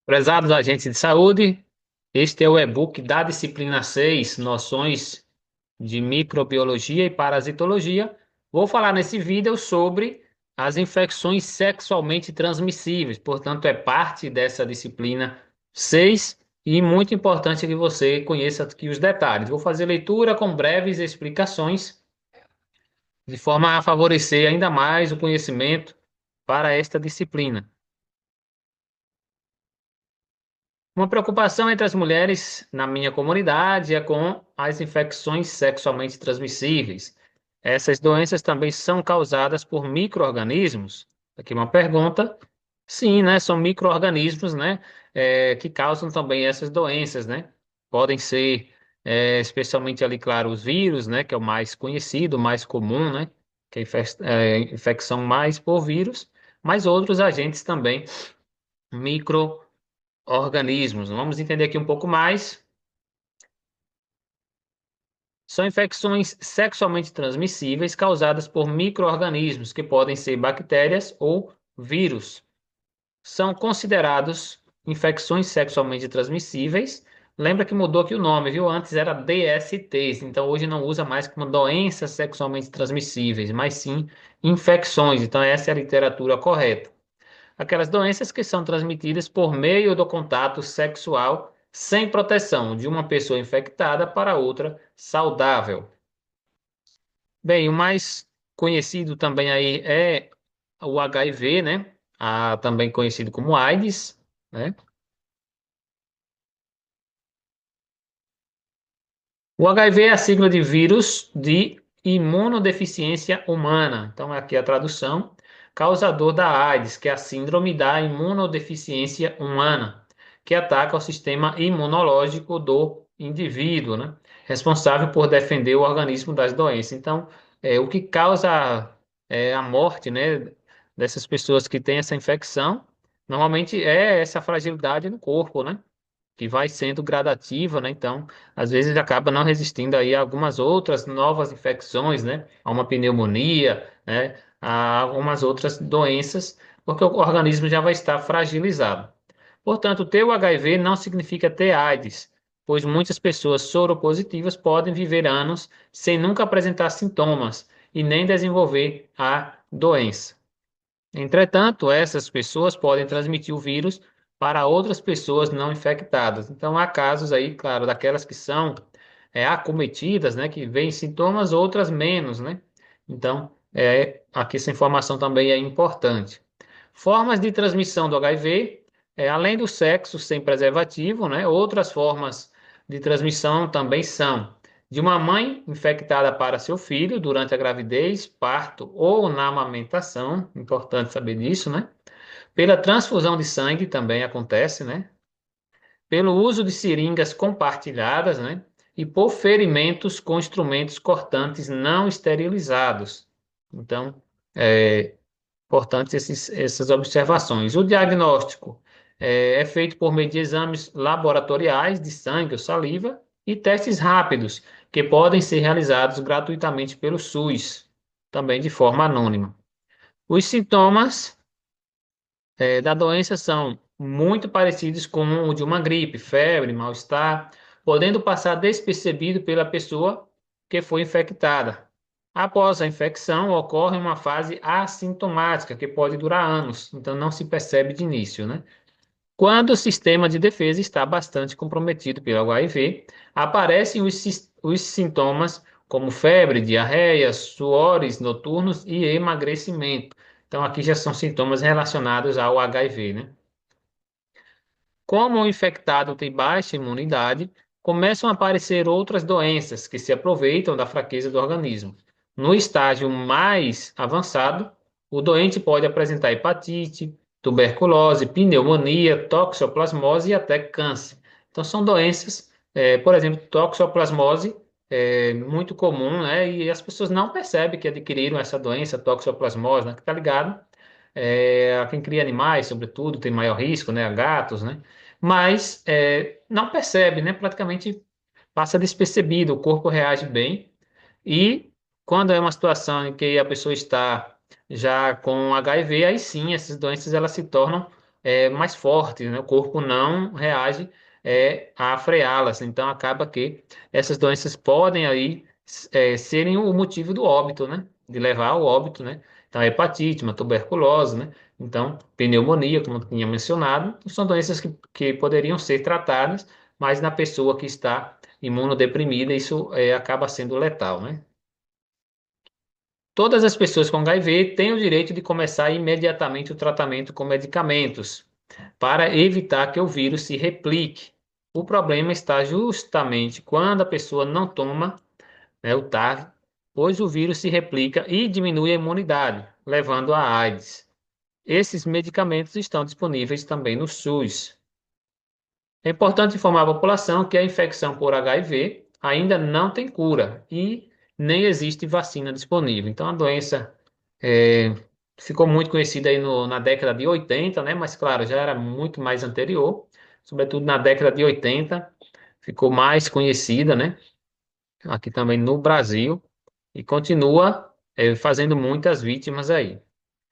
Prezados agentes de saúde, este é o e-book da disciplina 6, Noções de Microbiologia e Parasitologia. Vou falar nesse vídeo sobre as infecções sexualmente transmissíveis, portanto, é parte dessa disciplina 6 e muito importante que você conheça aqui os detalhes. Vou fazer leitura com breves explicações, de forma a favorecer ainda mais o conhecimento para esta disciplina. Uma preocupação entre as mulheres na minha comunidade é com as infecções sexualmente transmissíveis. Essas doenças também são causadas por micro-organismos? Aqui uma pergunta. Sim, né? São micro-organismos, né? Que causam também essas doenças, né? Podem ser, especialmente ali, claro, os vírus, né? Que é o mais conhecido, mais comum, né? Que é infecção mais por vírus, mas outros agentes também micro-organismos. Vamos entender aqui um pouco mais. São infecções sexualmente transmissíveis causadas por micro-organismos, que podem ser bactérias ou vírus. São considerados infecções sexualmente transmissíveis. Lembra que mudou aqui o nome, viu? Antes era DSTs, então hoje não usa mais como doenças sexualmente transmissíveis, mas sim infecções. Então essa é a literatura correta. Aquelas doenças que são transmitidas por meio do contato sexual sem proteção de uma pessoa infectada para outra saudável. Bem, o mais conhecido também aí é o HIV, né? Também conhecido como AIDS, né? O HIV é a sigla de vírus de imunodeficiência humana. Então, aqui a tradução, causador da AIDS, que é a síndrome da imunodeficiência humana, que ataca o sistema imunológico do indivíduo, né? Responsável por defender o organismo das doenças. Então, o que causa a morte, né, dessas pessoas que têm essa infecção, normalmente é essa fragilidade no corpo, né? Que vai sendo gradativa, né? Então, às vezes acaba não resistindo aí a algumas outras novas infecções, né? A uma pneumonia, né? A algumas outras doenças, porque o organismo já vai estar fragilizado. Portanto, ter o HIV não significa ter AIDS, pois muitas pessoas soropositivas podem viver anos sem nunca apresentar sintomas e nem desenvolver a doença. Entretanto, essas pessoas podem transmitir o vírus para outras pessoas não infectadas. Então, há casos aí, claro, daquelas que são acometidas, né, que veem sintomas, outras menos, né? Então, aqui essa informação também é importante. Formas de transmissão do HIV, além do sexo sem preservativo, né, outras formas de transmissão também são de uma mãe infectada para seu filho durante a gravidez, parto ou na amamentação, importante saber disso, né? Pela transfusão de sangue também acontece, né? Pelo uso de seringas compartilhadas, né? E por ferimentos com instrumentos cortantes não esterilizados. Então, é importante essas observações. O diagnóstico é feito por meio de exames laboratoriais de sangue ou saliva e testes rápidos, que podem ser realizados gratuitamente pelo SUS, também de forma anônima. Os sintomas da doença são muito parecidos com o de uma gripe, febre, mal-estar, podendo passar despercebido pela pessoa que foi infectada. Após a infecção, ocorre uma fase assintomática, que pode durar anos, então não se percebe de início, né? Quando o sistema de defesa está bastante comprometido pelo HIV, aparecem os sintomas como febre, diarreia, suores noturnos e emagrecimento. Então, aqui já são sintomas relacionados ao HIV, né? Como o infectado tem baixa imunidade, começam a aparecer outras doenças que se aproveitam da fraqueza do organismo. No estágio mais avançado, o doente pode apresentar hepatite, tuberculose, pneumonia, toxoplasmose e até câncer. Então, são doenças, por exemplo, toxoplasmose é muito comum, né? E as pessoas não percebem que adquiriram essa doença, toxoplasmose, né? Que tá ligado? A quem cria animais, sobretudo, tem maior risco, né? A gatos, né? Mas não percebe, né? Praticamente passa despercebido, o corpo reage bem. E quando é uma situação em que a pessoa está já com HIV, aí sim, essas doenças elas se tornam mais fortes, né? O corpo não reage a freá-las. Então acaba que essas doenças podem aí serem o motivo do óbito, né? De levar ao óbito, né? Então, a hepatite, uma tuberculose, né? Então, pneumonia, como eu tinha mencionado, são doenças que poderiam ser tratadas, mas na pessoa que está imunodeprimida, isso acaba sendo letal, né? Todas as pessoas com HIV têm o direito de começar imediatamente o tratamento com medicamentos, para evitar que o vírus se replique. O problema está justamente quando a pessoa não toma, né, o TAV, pois o vírus se replica e diminui a imunidade, levando à AIDS. Esses medicamentos estão disponíveis também no SUS. É importante informar a população que a infecção por HIV ainda não tem cura e nem existe vacina disponível. Então, a doença é, ficou muito conhecida aí na década de 80, né? Mas, claro, já era muito mais anterior. Sobretudo na década de 80, ficou mais conhecida, né? Aqui também no Brasil. E continua, fazendo muitas vítimas aí.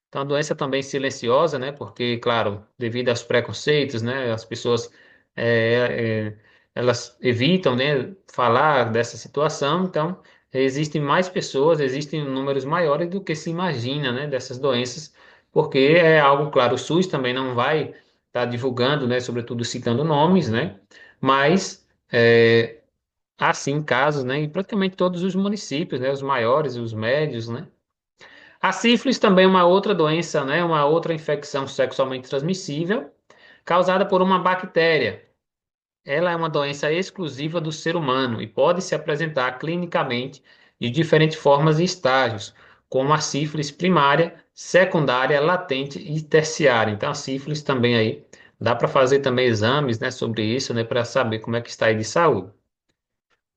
Então, a doença também silenciosa, né? Porque, claro, devido aos preconceitos, né? As pessoas elas evitam, né, falar dessa situação. Então, existem mais pessoas, existem números maiores do que se imagina, né? Dessas doenças, porque é algo, claro, o SUS também não vai estar divulgando, né? Sobretudo citando nomes, né? Mas há sim casos, né? Em praticamente todos os municípios, né? Os maiores, os médios, né? A sífilis também é uma outra doença, né? Uma outra infecção sexualmente transmissível, causada por uma bactéria. Ela é uma doença exclusiva do ser humano e pode se apresentar clinicamente de diferentes formas e estágios, como a sífilis primária, secundária, latente e terciária. Então, a sífilis também aí dá para fazer também exames, né, sobre isso, né, para saber como é que está aí de saúde.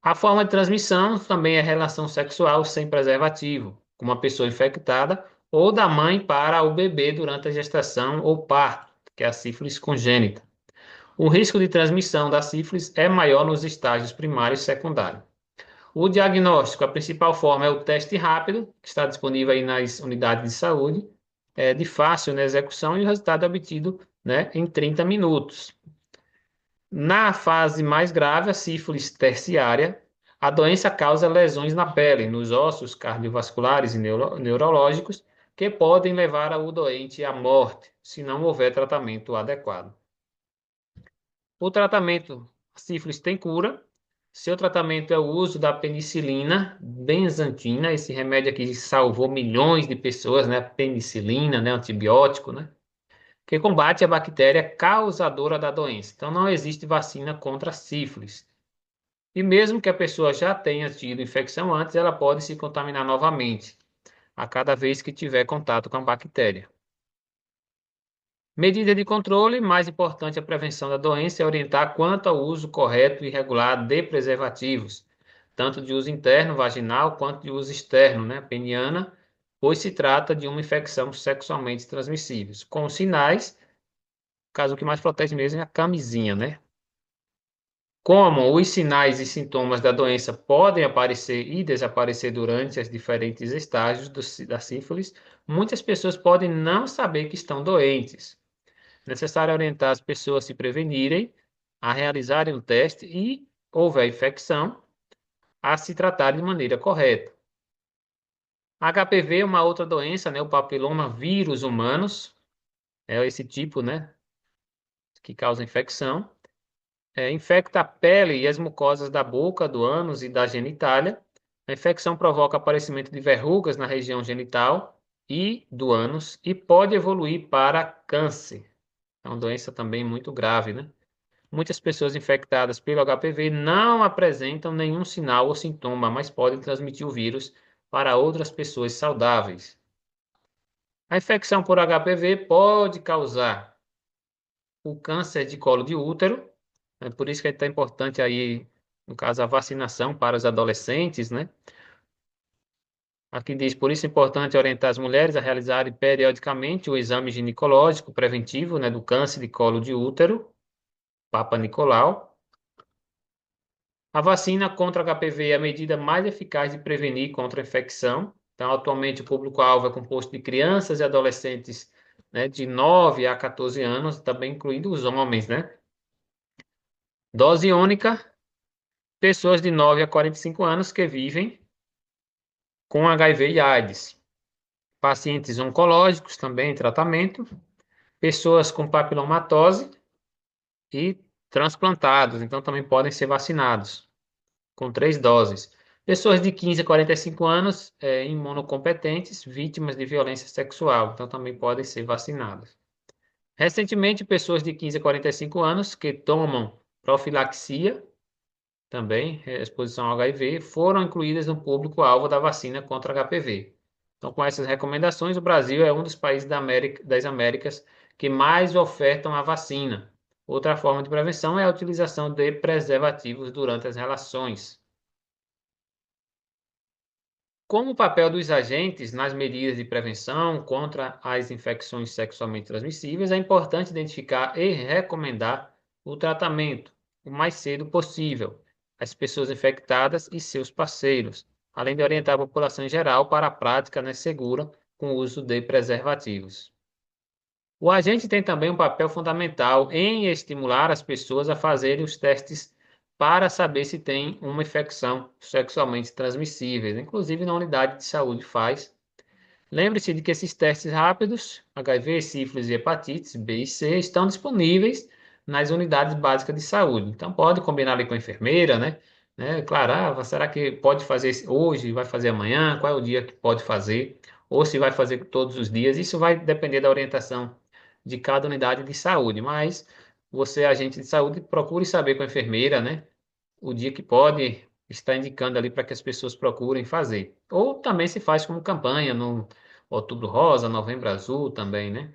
A forma de transmissão também é relação sexual sem preservativo, com uma pessoa infectada ou da mãe para o bebê durante a gestação ou parto, que é a sífilis congênita. O risco de transmissão da sífilis é maior nos estágios primário e secundário. O diagnóstico, a principal forma é o teste rápido, que está disponível aí nas unidades de saúde, é de fácil, né, execução e o resultado é obtido, né, em 30 minutos. Na fase mais grave, a sífilis terciária, a doença causa lesões na pele, nos ossos cardiovasculares e neurológicos, que podem levar o doente à morte, se não houver tratamento adequado. O tratamento sífilis tem cura. Seu tratamento é o uso da penicilina benzatina, esse remédio aqui salvou milhões de pessoas, né? Penicilina, né? Antibiótico, né? Que combate a bactéria causadora da doença. Então, não existe vacina contra a sífilis. E mesmo que a pessoa já tenha tido infecção antes, ela pode se contaminar novamente a cada vez que tiver contato com a bactéria. Medida de controle, mais importante a prevenção da doença é orientar quanto ao uso correto e regular de preservativos, tanto de uso interno, vaginal, quanto de uso externo, né, peniana, pois se trata de uma infecção sexualmente transmissível. Com sinais, caso o que mais protege mesmo é a camisinha, né? Como os sinais e sintomas da doença podem aparecer e desaparecer durante os diferentes estágios da sífilis, muitas pessoas podem não saber que estão doentes. É necessário orientar as pessoas a se prevenirem, a realizarem o teste e, houver infecção, a se tratar de maneira correta. HPV é uma outra doença, né? O papiloma vírus humanos, é esse tipo, né? Que causa infecção. Infecta a pele e as mucosas da boca, do ânus e da genitália. A infecção provoca aparecimento de verrugas na região genital e do ânus e pode evoluir para câncer. É uma doença também muito grave, né? Muitas pessoas infectadas pelo HPV não apresentam nenhum sinal ou sintoma, mas podem transmitir o vírus para outras pessoas saudáveis. A infecção por HPV pode causar o câncer de colo de útero, é por isso que é tão importante aí, no caso, a vacinação para os adolescentes, né? Aqui diz, por isso é importante orientar as mulheres a realizarem periodicamente o exame ginecológico preventivo, né, do câncer de colo de útero, Papa Nicolau. A vacina contra HPV é a medida mais eficaz de prevenir contra a infecção. Então, atualmente, o público-alvo é composto de crianças e adolescentes né, de 9 a 14 anos, também incluindo os homens, né? Dose única, pessoas de 9 a 45 anos que vivem com HIV e AIDS. Pacientes oncológicos também em tratamento, pessoas com papilomatose e transplantados, então também podem ser vacinados com 3 doses. Pessoas de 15 a 45 anos, imunocompetentes, vítimas de violência sexual, então também podem ser vacinadas. Recentemente, pessoas de 15 a 45 anos que tomam profilaxia, também exposição ao HIV, foram incluídas no público-alvo da vacina contra HPV. Então, com essas recomendações, o Brasil é um dos países das Américas que mais ofertam a vacina. Outra forma de prevenção é a utilização de preservativos durante as relações. Como o papel dos agentes nas medidas de prevenção contra as infecções sexualmente transmissíveis, é importante identificar e recomendar o tratamento o mais cedo possível às pessoas infectadas e seus parceiros, além de orientar a população em geral para a prática, né, segura com o uso de preservativos. O agente tem também um papel fundamental em estimular as pessoas a fazerem os testes para saber se tem uma infecção sexualmente transmissível. Inclusive, na unidade de saúde faz. Lembre-se de que esses testes rápidos, HIV, sífilis e hepatites B e C, estão disponíveis nas unidades básicas de saúde. Então, pode combinar ali com a enfermeira, né? Claro, será que pode fazer hoje, vai fazer amanhã? Qual é o dia que pode fazer? Ou se vai fazer todos os dias? Isso vai depender da orientação de cada unidade de saúde, mas você, agente de saúde, procure saber com a enfermeira, né? O dia que pode estar indicando ali para que as pessoas procurem fazer. Ou também se faz como campanha no Outubro Rosa, Novembro Azul também, né?